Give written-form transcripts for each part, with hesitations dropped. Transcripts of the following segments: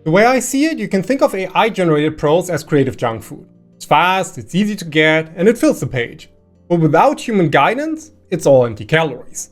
The way I see it, you can think of AI-generated prose as creative junk food. It's fast, it's easy to get, and it fills the page. But without human guidance, it's all empty calories.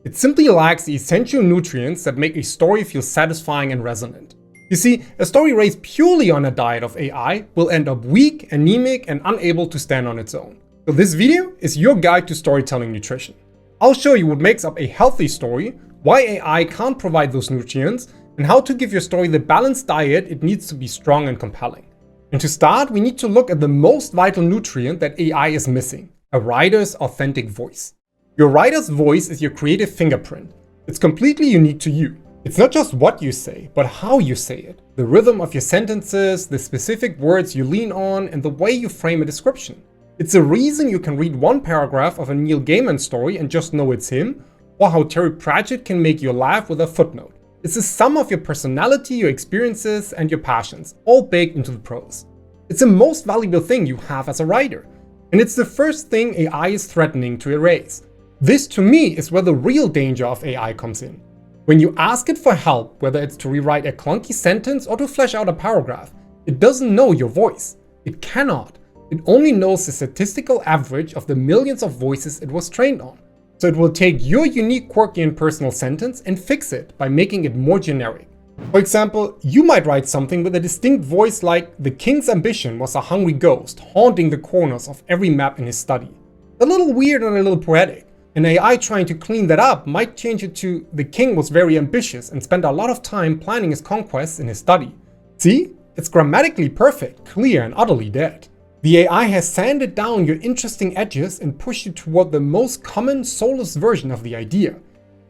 It simply lacks the essential nutrients that make a story feel satisfying and resonant. You see, a story raised purely on a diet of AI will end up weak, anemic, and unable to stand on its own. So this video is your guide to storytelling nutrition. I'll show you what makes up a healthy story, why AI can't provide those nutrients, and how to give your story the balanced diet it needs to be strong and compelling. And to start, we need to look at the most vital nutrient that AI is missing: a writer's authentic voice. Your writer's voice is your creative fingerprint. It's completely unique to you. It's not just what you say, but how you say it. The rhythm of your sentences, the specific words you lean on, and the way you frame a description. It's the reason you can read one paragraph of a Neil Gaiman story and just know it's him, or how Terry Pratchett can make you laugh with a footnote. It's the sum of your personality, your experiences, and your passions, all baked into the prose. It's the most valuable thing you have as a writer. And it's the first thing AI is threatening to erase. This, to me, is where the real danger of AI comes in. When you ask it for help, whether it's to rewrite a clunky sentence or to flesh out a paragraph, it doesn't know your voice. It cannot. It only knows the statistical average of the millions of voices it was trained on. So it will take your unique, quirky, and personal sentence and fix it by making it more generic. For example, you might write something with a distinct voice like "The king's ambition was a hungry ghost haunting the corners of every map in his study." A little weird and a little poetic. An AI trying to clean that up might change it to "The king was very ambitious and spent a lot of time planning his conquests in his study." See? It's grammatically perfect, clear, and utterly dead. The AI has sanded down your interesting edges and pushed you toward the most common, soulless version of the idea.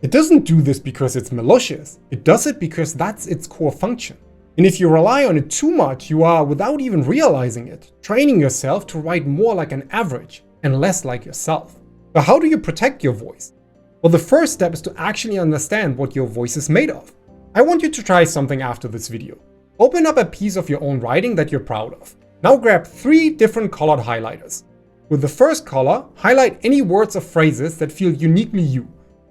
It doesn't do this because it's malicious. It does it because that's its core function. And if you rely on it too much, you are, without even realizing it, training yourself to write more like an average and less like yourself. So how do you protect your voice? Well, the first step is to actually understand what your voice is made of. I want you to try something after this video. Open up a piece of your own writing that you're proud of. Now grab 3 different colored highlighters. With the first color, highlight any words or phrases that feel uniquely you.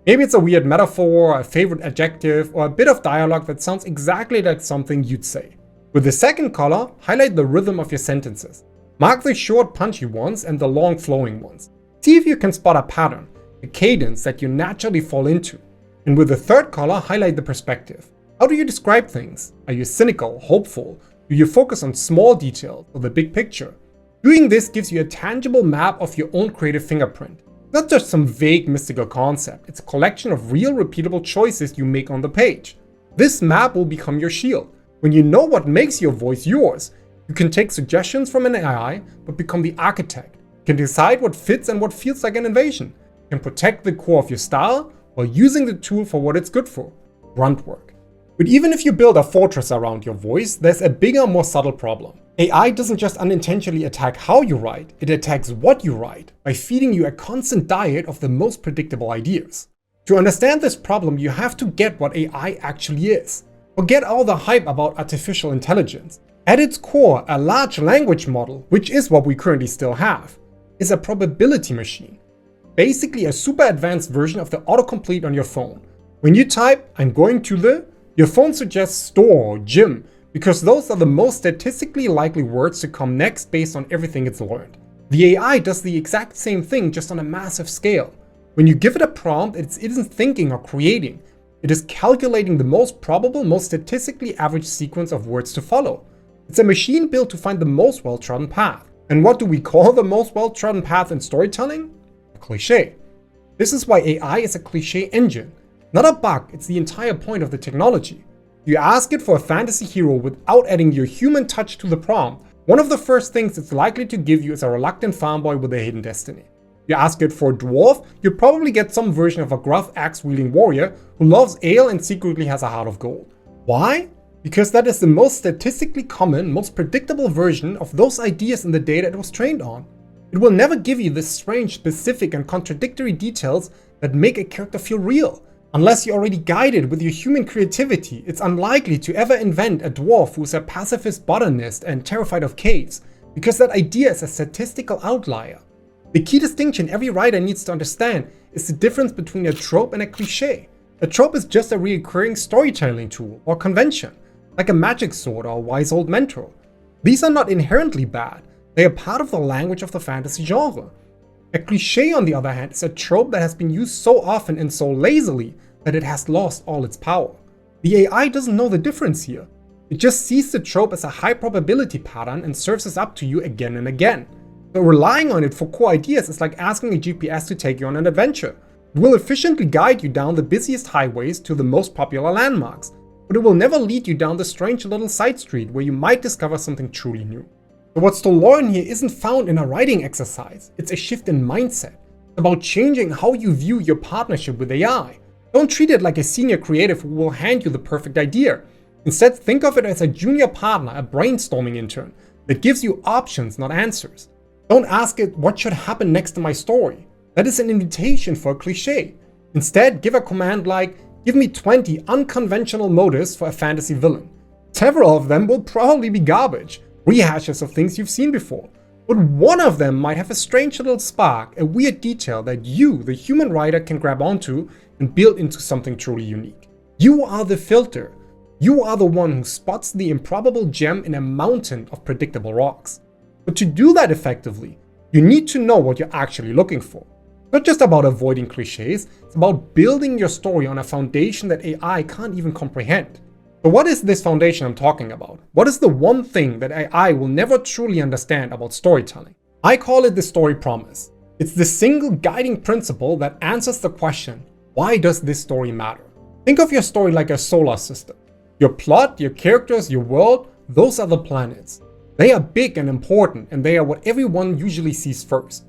Maybe it's a weird metaphor, a favorite adjective, or a bit of dialogue that sounds exactly like something you'd say. With the second color, highlight the rhythm of your sentences. Mark the short, punchy ones and the long, flowing ones. See if you can spot a pattern, a cadence that you naturally fall into. And with the third color, highlight the perspective. How do you describe things? Are you cynical, hopeful? Do you focus on small details or the big picture? Doing this gives you a tangible map of your own creative fingerprint. Not just some vague mystical concept, it's a collection of real repeatable choices you make on the page. This map will become your shield. When you know what makes your voice yours, you can take suggestions from an AI, but become the architect. You can decide what fits and what feels like an invasion. You can protect the core of your style while using the tool for what it's good for: grunt work. But even if you build a fortress around your voice, there's a bigger, more subtle problem. AI doesn't just unintentionally attack how you write, it attacks what you write by feeding you a constant diet of the most predictable ideas. To understand this problem, you have to get what AI actually is. Forget all the hype about artificial intelligence. At its core, a large language model, which is what we currently still have, is a probability machine. Basically a super advanced version of the autocomplete on your phone. When you type "I'm going to the," your phone suggests store or gym, because those are the most statistically likely words to come next based on everything it's learned. The AI does the exact same thing, just on a massive scale. When you give it a prompt, it isn't thinking or creating. It is calculating the most probable, most statistically average sequence of words to follow. It's a machine built to find the most well-trodden path. And what do we call the most well-trodden path in storytelling? A cliché. This is why AI is a cliché engine. Not a bug, it's the entire point of the technology. You ask it for a fantasy hero without adding your human touch to the prompt, one of the first things it's likely to give you is a reluctant farm boy with a hidden destiny. You ask it for a dwarf, you probably get some version of a gruff axe-wielding warrior who loves ale and secretly has a heart of gold. Why? Because that is the most statistically common, most predictable version of those ideas in the data it was trained on. It will never give you the strange, specific, and contradictory details that make a character feel real. Unless you're already guided with your human creativity, it's unlikely to ever invent a dwarf who's a pacifist botanist and terrified of caves, because that idea is a statistical outlier. The key distinction every writer needs to understand is the difference between a trope and a cliché. A trope is just a recurring storytelling tool or convention. like a magic sword or a wise old mentor. These are not inherently bad, they are part of the language of the fantasy genre. A cliché, on the other hand, is a trope that has been used so often and so lazily that it has lost all its power. The AI doesn't know the difference here. It just sees the trope as a high probability pattern and serves it up to you again and again. So relying on it for core ideas is like asking a GPS to take you on an adventure. It will efficiently guide you down the busiest highways to the most popular landmarks, but it will never lead you down the strange little side street where you might discover something truly new. So what stole Lauren here isn't found in a writing exercise, it's a shift in mindset. It's about changing how you view your partnership with AI. Don't treat it like a senior creative who will hand you the perfect idea. Instead, think of it as a junior partner, a brainstorming intern, that gives you options, not answers. Don't ask it, what should happen next in my story? That is an invitation for a cliché. Instead, give a command like, give me 20 unconventional motives for a fantasy villain. Several of them will probably be garbage, rehashes of things you've seen before. But one of them might have a strange little spark, a weird detail that you, the human writer, can grab onto and build into something truly unique. You are the filter. You are the one who spots the improbable gem in a mountain of predictable rocks. But to do that effectively, you need to know what you're actually looking for. It's not just about avoiding cliches, it's about building your story on a foundation that AI can't even comprehend. So what is this foundation I'm talking about? What is the one thing that AI will never truly understand about storytelling? I call it the story promise. It's the single guiding principle that answers the question, why does this story matter? Think of your story like a solar system. Your plot, your characters, your world, those are the planets. They are big and important, and they are what everyone usually sees first.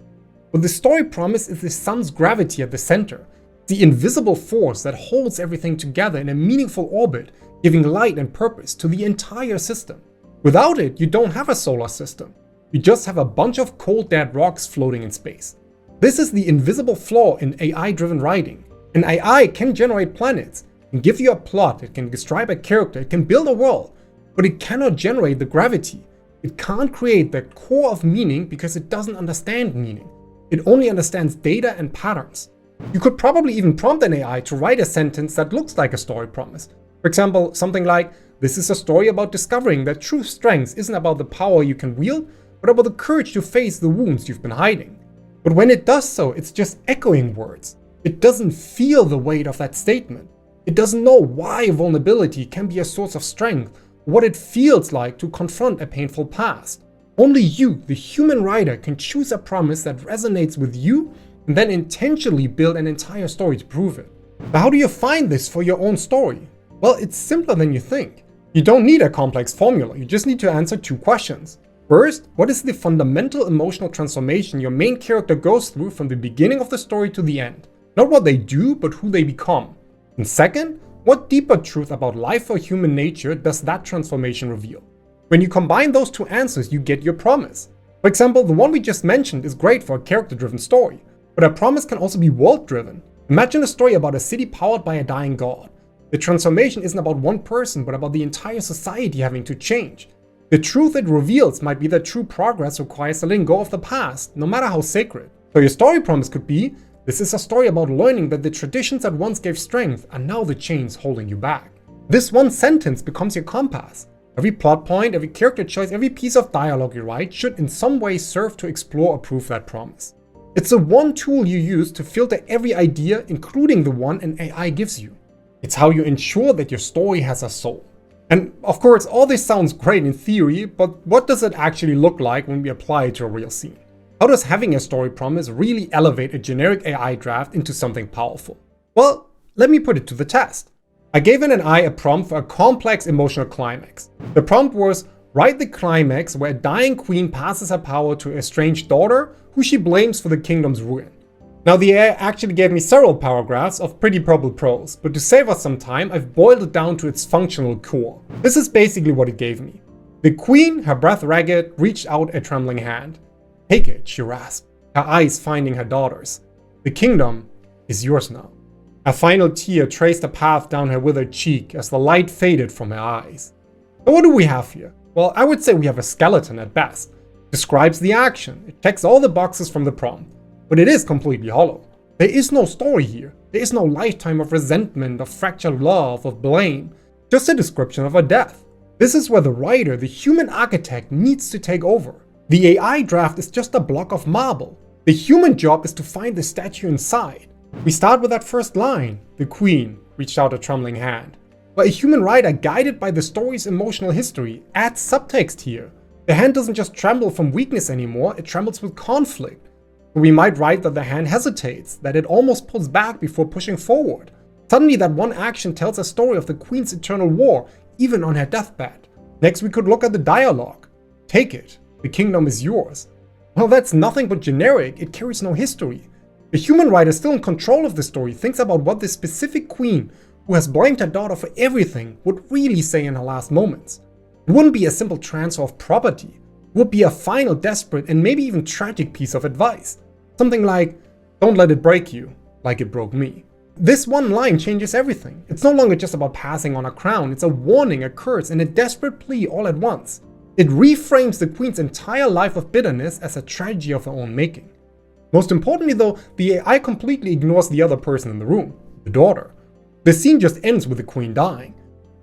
But the story promise is the sun's gravity at the center, the invisible force that holds everything together in a meaningful orbit, giving light and purpose to the entire system. Without it, you don't have a solar system. You just have a bunch of cold dead rocks floating in space. This is the invisible flaw in AI-driven writing. An AI can generate planets, and give you a plot, it can describe a character, it can build a world, but it cannot generate the gravity. It can't create the core of meaning because it doesn't understand meaning. It only understands data and patterns. You could probably even prompt an AI to write a sentence that looks like a story promise. For example, something like, this is a story about discovering that true strength isn't about the power you can wield, but about the courage to face the wounds you've been hiding. But when it does so, it's just echoing words. It doesn't feel the weight of that statement. It doesn't know why vulnerability can be a source of strength, or what it feels like to confront a painful past. Only you, the human writer, can choose a promise that resonates with you and then intentionally build an entire story to prove it. But how do you find this for your own story? Well, it's simpler than you think. You don't need a complex formula, you just need to answer two questions. First, what is the fundamental emotional transformation your main character goes through from the beginning of the story to the end? Not what they do, but who they become. And second, what deeper truth about life or human nature does that transformation reveal? When you combine those two answers, you get your promise. For example, the one we just mentioned is great for a character-driven story, but a promise can also be world-driven. Imagine a story about a city powered by a dying god. The transformation isn't about one person, but about the entire society having to change. The truth it reveals might be that true progress requires letting go of the past, no matter how sacred. So your story promise could be, this is a story about learning that the traditions that once gave strength are now the chains holding you back. This one sentence becomes your compass. Every plot point, every character choice, every piece of dialogue you write should in some way serve to explore or prove that promise. It's the one tool you use to filter every idea, including the one an AI gives you. It's how you ensure that your story has a soul. And of course, all this sounds great in theory, but what does it actually look like when we apply it to a real scene? How does having a story promise really elevate a generic AI draft into something powerful? Well, let me put it to the test. I gave an AI a prompt for a complex emotional climax. The prompt was, write the climax where a dying queen passes her power to a estranged daughter who she blames for the kingdom's ruin. Now the AI actually gave me several paragraphs of pretty purple prose, but to save us some time, I've boiled it down to its functional core. This is basically what it gave me. The queen, her breath ragged, reached out a trembling hand. Take it, she rasped, her eyes finding her daughter's. The kingdom is yours now. A final tear traced a path down her withered cheek as the light faded from her eyes. So what do we have here? Well, I would say we have a skeleton at best. It describes the action, it checks all the boxes from the prompt. But it is completely hollow. There is no story here. There is no lifetime of resentment, of fractured love, of blame. Just a description of a death. This is where the writer, the human architect, needs to take over. The AI draft is just a block of marble. The human job is to find the statue inside. We start with that first line, the queen reached out a trembling hand. But a human writer, guided by the story's emotional history, adds subtext here. The hand doesn't just tremble from weakness anymore, it trembles with conflict. We might write that the hand hesitates, that it almost pulls back before pushing forward. Suddenly that one action tells a story of the queen's eternal war, even on her deathbed. Next we could look at the dialogue. Take it, the kingdom is yours. Well, that's nothing but generic, it carries no history. The human writer, still in control of the story, thinks about what this specific queen, who has blamed her daughter for everything, would really say in her last moments. It wouldn't be a simple transfer of property. It would be a final, desperate, and maybe even tragic piece of advice. Something like, don't let it break you, like it broke me. This one line changes everything. It's no longer just about passing on a crown, it's a warning, a curse, and a desperate plea all at once. It reframes the queen's entire life of bitterness as a tragedy of her own making. Most importantly though, the AI completely ignores the other person in the room, the daughter. The scene just ends with the queen dying.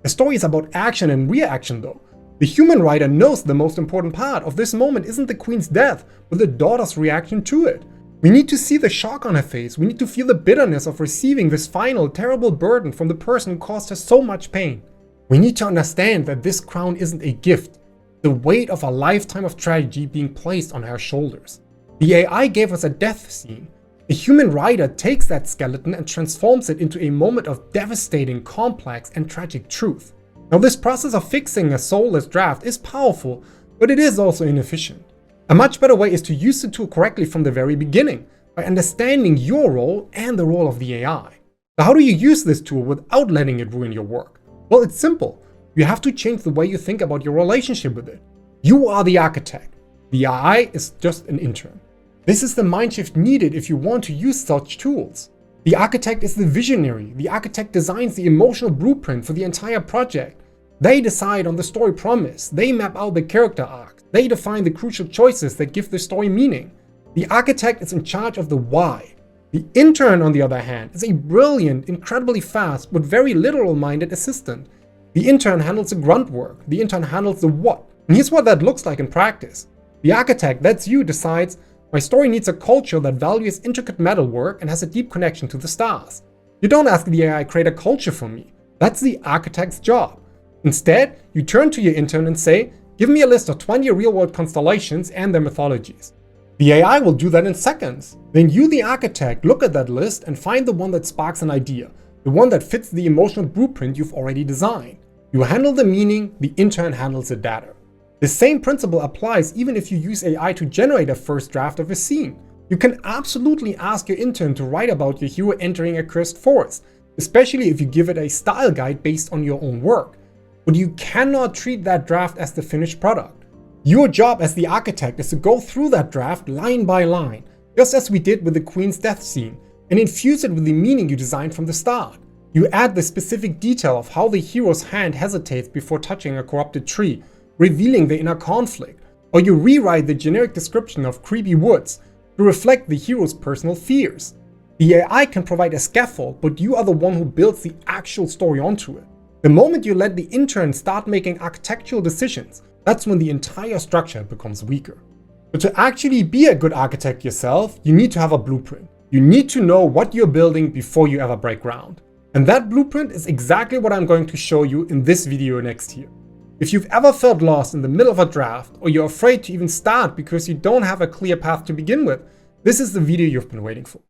The story is about action and reaction though. The human writer knows the most important part of this moment isn't the queen's death, but the daughter's reaction to it. We need to see the shock on her face, we need to feel the bitterness of receiving this final, terrible burden from the person who caused her so much pain. We need to understand that this crown isn't a gift, the weight of a lifetime of tragedy being placed on her shoulders. The AI gave us a death scene. The human writer takes that skeleton and transforms it into a moment of devastating, complex, and tragic truth. Now, this process of fixing a soulless draft is powerful, but it is also inefficient. A much better way is to use the tool correctly from the very beginning, by understanding your role and the role of the AI. Now, how do you use this tool without letting it ruin your work? Well, it's simple. You have to change the way you think about your relationship with it. You are the architect. The AI is just an intern. This is the mind shift needed if you want to use such tools. The architect is the visionary. The architect designs the emotional blueprint for the entire project. They decide on the story promise. They map out the character arcs. They define the crucial choices that give the story meaning. The architect is in charge of the why. The intern, on the other hand, is a brilliant, incredibly fast, but very literal-minded assistant. The intern handles the grunt work. The intern handles the what. And here's what that looks like in practice. The architect, that's you, decides, my story needs a culture that values intricate metalwork and has a deep connection to the stars. You don't ask the AI, create a culture for me. That's the architect's job. Instead, you turn to your intern and say, give me a list of 20 real-world constellations and their mythologies. The AI will do that in seconds. Then you, the architect, look at that list and find the one that sparks an idea, the one that fits the emotional blueprint you've already designed. You handle the meaning, the intern handles the data. The same principle applies even if you use AI to generate a first draft of a scene. You can absolutely ask your intern to write about your hero entering a cursed forest, especially if you give it a style guide based on your own work. But you cannot treat that draft as the finished product. Your job as the architect is to go through that draft line by line, just as we did with the queen's death scene, and infuse it with the meaning you designed from the start. You add the specific detail of how the hero's hand hesitates before touching a corrupted tree, revealing the inner conflict, or you rewrite the generic description of creepy woods to reflect the hero's personal fears. The AI can provide a scaffold, but you are the one who builds the actual story onto it. The moment you let the intern start making architectural decisions, that's when the entire structure becomes weaker. But to actually be a good architect yourself, you need to have a blueprint. You need to know what you're building before you ever break ground. And that blueprint is exactly what I'm going to show you in this video next here. If you've ever felt lost in the middle of a draft, or you're afraid to even start because you don't have a clear path to begin with, this is the video you've been waiting for.